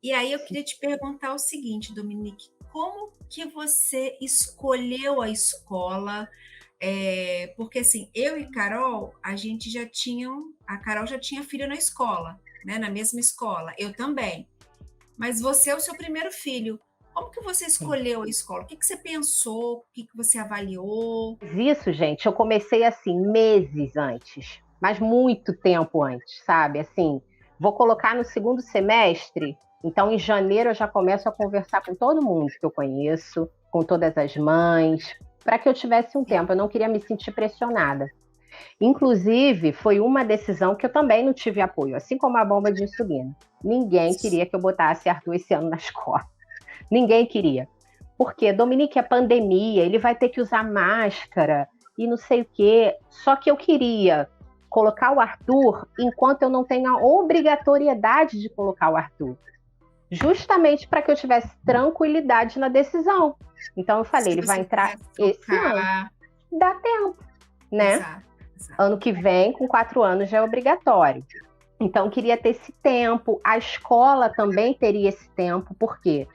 E aí eu queria te perguntar o seguinte, Dominique, como que você escolheu a escola? Porque assim, eu e Carol, a Carol já tinha filho na escola, né? Na mesma escola, eu também. Mas você é o seu primeiro filho. Como que você Sim. escolheu a escola? O que que você pensou? O que que você avaliou? Mas isso, gente, eu comecei assim, meses antes, mas muito tempo antes, sabe? Assim, vou colocar no segundo semestre, então em janeiro eu já começo a conversar com todo mundo que eu conheço, com todas as mães, para que eu tivesse um tempo, eu não queria me sentir pressionada. Inclusive, foi uma decisão que eu também não tive apoio, assim como a bomba de insulina. Ninguém queria que eu botasse Arthur esse ano na escola. Ninguém queria. Porque, Dominique, é pandemia, ele vai ter que usar máscara e não sei o quê. Só que eu queria colocar o Arthur enquanto eu não tenho a obrigatoriedade de colocar o Arthur. Justamente para que eu tivesse tranquilidade na decisão. Então eu falei, Se ele vai você entrar quisesse esse ano. trocar. Dá tempo, né? Exato, exato. Ano que vem, com 4 anos, já é obrigatório. Então, queria ter esse tempo. A escola também teria esse tempo, porque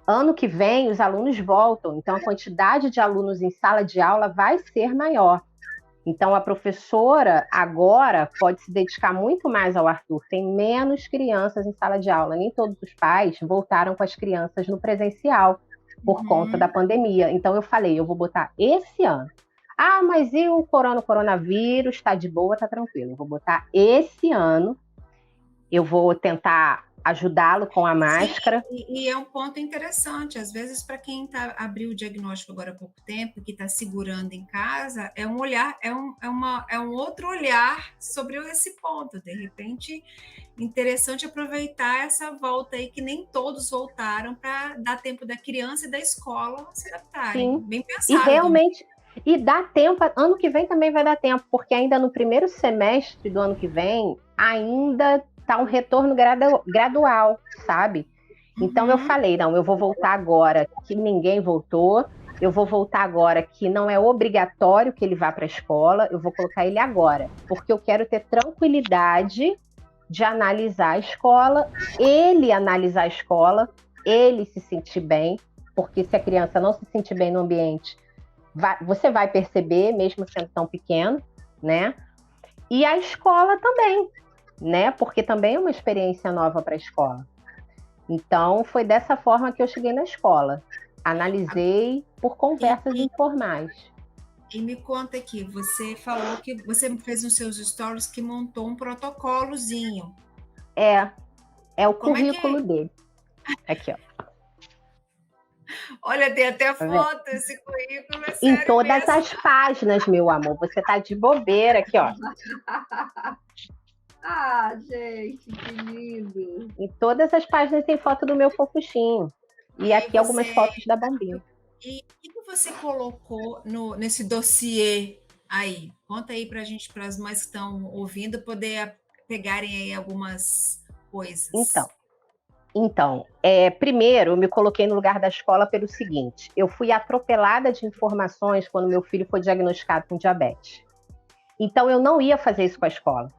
ano que vem os alunos voltam, então a quantidade de alunos em sala de aula vai ser maior. Então, a professora agora pode se dedicar muito mais ao Arthur. Tem menos crianças em sala de aula. Nem todos os pais voltaram com as crianças no presencial por conta da Uhum. pandemia. Então, eu falei, eu vou botar esse ano. Ah, mas e o coronavírus? Está de boa, está tranquilo. Eu vou botar esse ano. Eu vou tentar ajudá-lo com a Sim, máscara. e é um ponto interessante. Às vezes, para quem abriu o diagnóstico agora há pouco tempo, que está segurando em casa, é um olhar, é um outro olhar sobre esse ponto. De repente, interessante aproveitar essa volta aí, que nem todos voltaram, para dar tempo da criança e da escola se adaptarem. Sim. Bem E pensado, Dom. realmente, e dá tempo, ano que vem também vai dar tempo, porque ainda no primeiro semestre do ano que vem, ainda está um retorno gradual, sabe? Então eu Uhum. falei, não, eu vou voltar agora que ninguém voltou, eu vou voltar agora que não é obrigatório que ele vá para a escola, eu vou colocar ele agora, porque eu quero ter tranquilidade de analisar a escola, ele analisar a escola, ele se sentir bem, porque se a criança não se sentir bem no ambiente, você vai perceber, mesmo sendo tão pequeno, né? E a escola também, né? Porque também é uma experiência nova para a escola. Então, foi dessa forma que eu cheguei na escola. Analisei por E, conversas e, informais. e me conta aqui, você falou que você fez nos seus stories que montou um protocolozinho. É, é o Como é que currículo dele. Aqui, ó. Olha, tem até Tá vendo? foto, esse currículo é Em sério todas mesmo. as páginas, meu amor. Você tá de bobeira aqui, ó. Ah, gente, que lindo. Em todas as páginas tem foto do meu fofuchinho. E E aí aqui algumas você. fotos da Bambinha. E o que você colocou nesse dossiê aí? Conta aí pra gente, para as mães que estão ouvindo, poder pegarem aí algumas Então, coisas. primeiro eu me coloquei no lugar da escola pelo seguinte: eu fui atropelada de informações quando meu filho foi diagnosticado com diabetes. Então eu não ia fazer isso com a escola.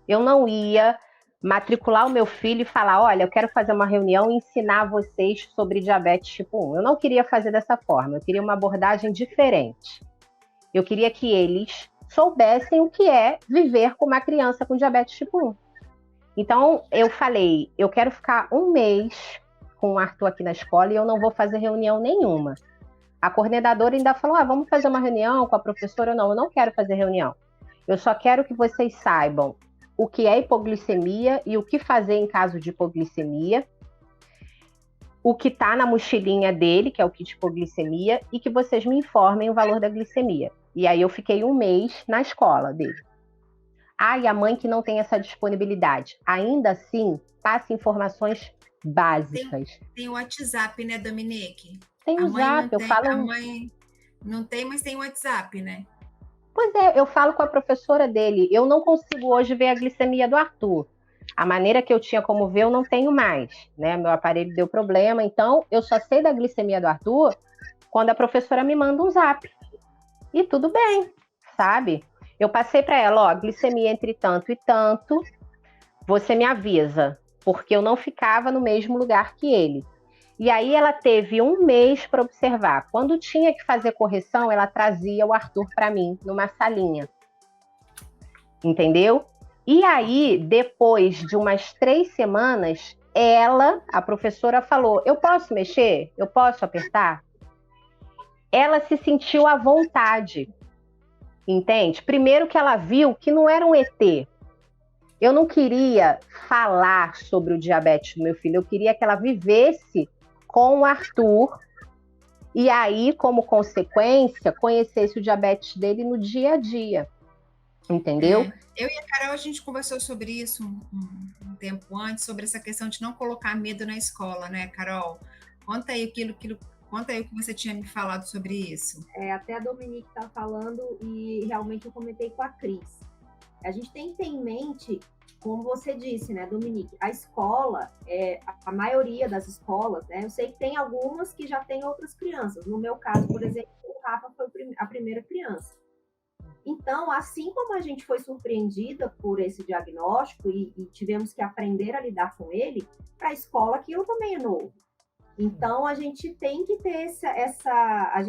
Eu não ia matricular o meu filho e falar: olha, eu quero fazer uma reunião e ensinar vocês sobre diabetes tipo 1. Eu não queria fazer dessa forma, eu queria uma abordagem diferente. Eu queria que eles soubessem o que é viver com uma criança com diabetes tipo 1. Então, eu falei, eu quero ficar um mês com o Arthur aqui na escola e eu não vou fazer reunião nenhuma. A coordenadora ainda falou, vamos fazer uma reunião com a professora. Não, eu não quero fazer reunião. Eu só quero que vocês saibam o que é hipoglicemia e o que fazer em caso de hipoglicemia, o que está na mochilinha dele, que é o kit hipoglicemia, e que vocês me informem o valor da glicemia. E aí eu fiquei um mês na escola dele. E a mãe que não tem essa disponibilidade, ainda assim, passe informações Tem, básicas. tem o WhatsApp, né, Dominique? Tem A o mãe Zap, não eu tem, a falo. mãe não tem, mas tem o WhatsApp, né? Pois é, eu falo com a professora dele. Eu não consigo hoje ver a glicemia do Arthur. A maneira que eu tinha como ver, eu não tenho mais, né? Meu aparelho deu problema, então eu só sei da glicemia do Arthur quando a professora me manda um Zap. E tudo bem, sabe? Eu passei para ela, glicemia entre tanto e tanto, você me avisa. porque eu não ficava no mesmo lugar que ele. E aí ela teve 1 mês para observar. Quando tinha que fazer correção, ela trazia o Arthur para mim, numa salinha. Entendeu? E aí, depois de umas 3 semanas, a professora falou, eu posso mexer? Eu posso apertar? Ela se sentiu à vontade, entende? Primeiro que ela viu que não era um ET. Eu não queria falar sobre o diabetes do meu filho, eu queria que ela vivesse com o Arthur e aí, como consequência, conhecesse o diabetes dele no dia a dia, entendeu? Eu e a Carol, a gente conversou sobre isso um tempo antes, sobre essa questão de não colocar medo na escola, né, Carol? Conta aí conta aí o que você tinha me falado sobre isso. Até a Dominique está falando e realmente eu comentei com a Cris. A gente tem que ter em mente, como você disse, né, Dominique, a escola, a maioria das escolas, né, eu sei que tem algumas que já tem outras crianças. No meu caso, por exemplo, o Rafa foi a primeira criança. Então, assim como a gente foi surpreendida por esse diagnóstico e tivemos que aprender a lidar com ele, para a escola aquilo também é novo. Então, a gente tem que ter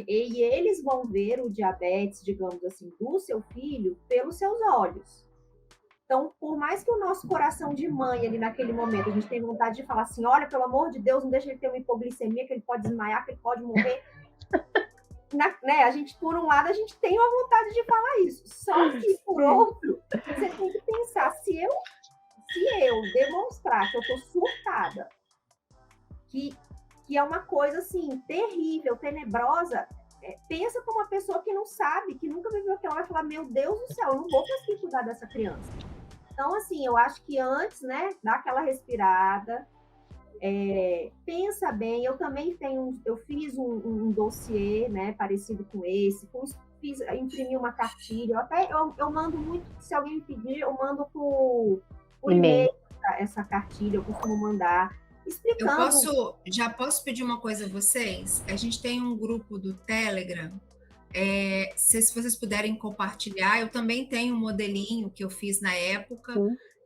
e eles vão ver o diabetes, digamos assim, do seu filho pelos seus olhos. Então, por mais que o nosso coração de mãe ali naquele momento, a gente tem vontade de falar assim, olha, pelo amor de Deus, não deixa ele ter uma hipoglicemia, que ele pode desmaiar, que ele pode morrer. Né? A gente, por um lado, a gente tem a vontade de falar isso. Só que, por outro, você tem que pensar, se eu demonstrar que eu estou surtada, que é uma coisa, assim, terrível, tenebrosa, pensa como uma pessoa que não sabe, que nunca viveu aquilo, vai falar, meu Deus do céu, eu não vou conseguir cuidar dessa criança. Então, assim, eu acho que antes, né, dá aquela respirada, pensa bem. Eu também fiz um dossiê, né, parecido com esse, imprimi uma cartilha, eu mando muito, se alguém me pedir, eu mando por e-mail essa cartilha, eu costumo mandar, explicando. Já posso pedir uma coisa a vocês? A gente tem um grupo do Telegram, se vocês puderem compartilhar, eu também tenho um modelinho que eu fiz na época,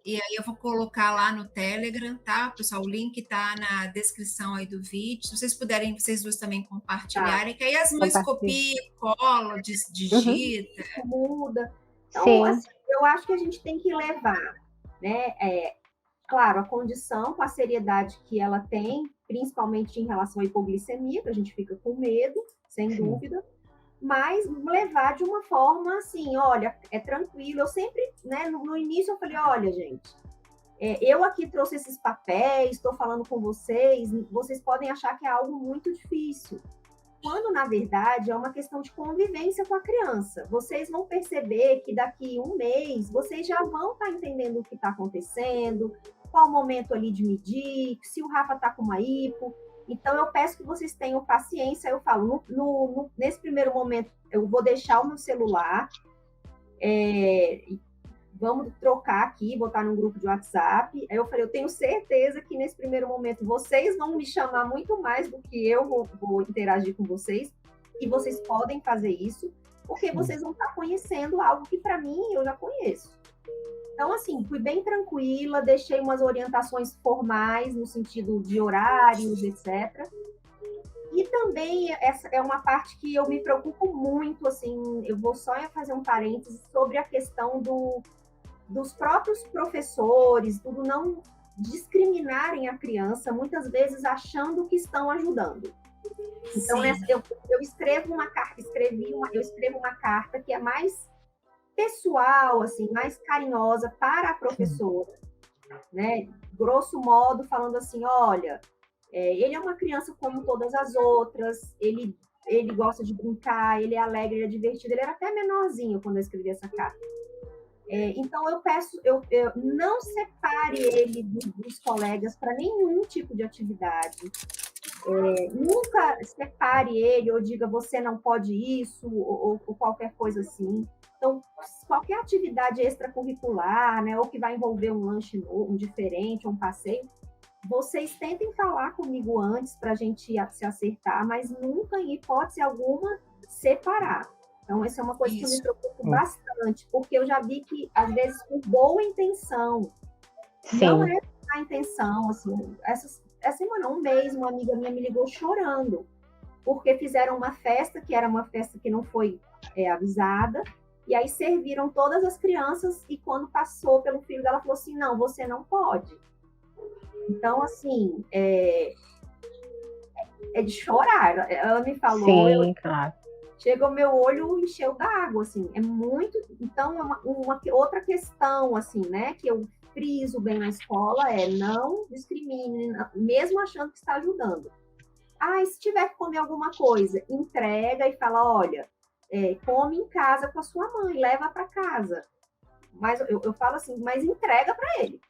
e aí eu vou colocar lá no Telegram, tá, pessoal? O link tá na descrição aí do vídeo. Se vocês puderem, vocês duas também compartilharem, que aí as mães copiam, colam, digita. Muda. Então, assim, eu acho que a gente tem que levar, né? Claro, a condição com a seriedade que ela tem, principalmente em relação à hipoglicemia, que a gente fica com medo, sem dúvida, mas levar de uma forma assim, olha, é tranquilo. Eu sempre, né, no início eu falei, olha, gente, eu aqui trouxe esses papéis, estou falando com vocês podem achar que é algo muito difícil, quando, na verdade, é uma questão de convivência com a criança. Vocês vão perceber que daqui 1 mês, vocês já vão estar entendendo o que está acontecendo, qual o momento ali de medir, se o Rafa está com uma hipo. Então, eu peço que vocês tenham paciência. Eu falo, nesse primeiro momento, eu vou deixar o meu celular, vamos trocar aqui, botar num grupo de WhatsApp. Aí eu falei, eu tenho certeza que nesse primeiro momento vocês vão me chamar muito mais do que eu vou interagir com vocês, e vocês podem fazer isso, porque vocês vão estar conhecendo algo que, para mim, eu já conheço. Então, assim, fui bem tranquila, deixei umas orientações formais, no sentido de horários, etc. E também, essa é uma parte que eu me preocupo muito, assim, eu vou só fazer um parênteses sobre a questão dos próprios professores, tudo não discriminarem a criança, muitas vezes achando que estão ajudando. Então, eu escrevo uma carta que é mais pessoal, assim, mais carinhosa para a professora, né? Grosso modo, falando assim, olha, ele é uma criança como todas as outras, ele gosta de brincar, ele é alegre, ele é divertido, ele era até menorzinho quando eu escrevi essa carta. Então, eu peço, não separe ele dos colegas para nenhum tipo de atividade. Nunca separe ele ou diga, você não pode isso, ou qualquer coisa assim. Então, qualquer atividade extracurricular, né, ou que vai envolver um lanche novo, um diferente, um passeio, vocês tentem falar comigo antes para a gente se acertar, mas nunca, em hipótese alguma, separar. Então, essa é uma coisa que eu me preocupo bastante, porque eu já vi que, às vezes, com boa intenção, não é a intenção, assim, essa semana, um mês, uma amiga minha me ligou chorando, porque fizeram uma festa, que era uma festa que não foi avisada, e aí serviram todas as crianças, e quando passou pelo filho dela, falou assim, não, você não pode. Então, assim, é de chorar. Ela me falou, Sim, claro. chega o meu olho encheu d'água, assim, é muito... Então, é uma outra questão, assim, né, que eu friso bem na escola não discrimine, mesmo achando que está ajudando. Ah, e se tiver que comer alguma coisa, entrega e fala, olha, come em casa com a sua mãe, leva para casa. Mas eu falo assim, mas entrega para ele.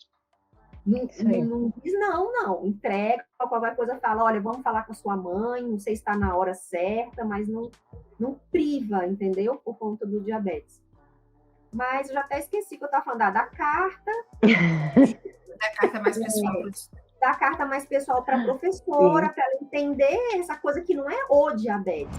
Não diz não. Entrega, qualquer coisa fala, olha, vamos falar com a sua mãe, não sei se está na hora certa, mas não priva, entendeu? Por conta do diabetes. Mas eu já até esqueci que eu estava falando da carta. Da carta mais pessoal. Da carta mais pessoal para a professora, para ela entender essa coisa que não é o diabetes.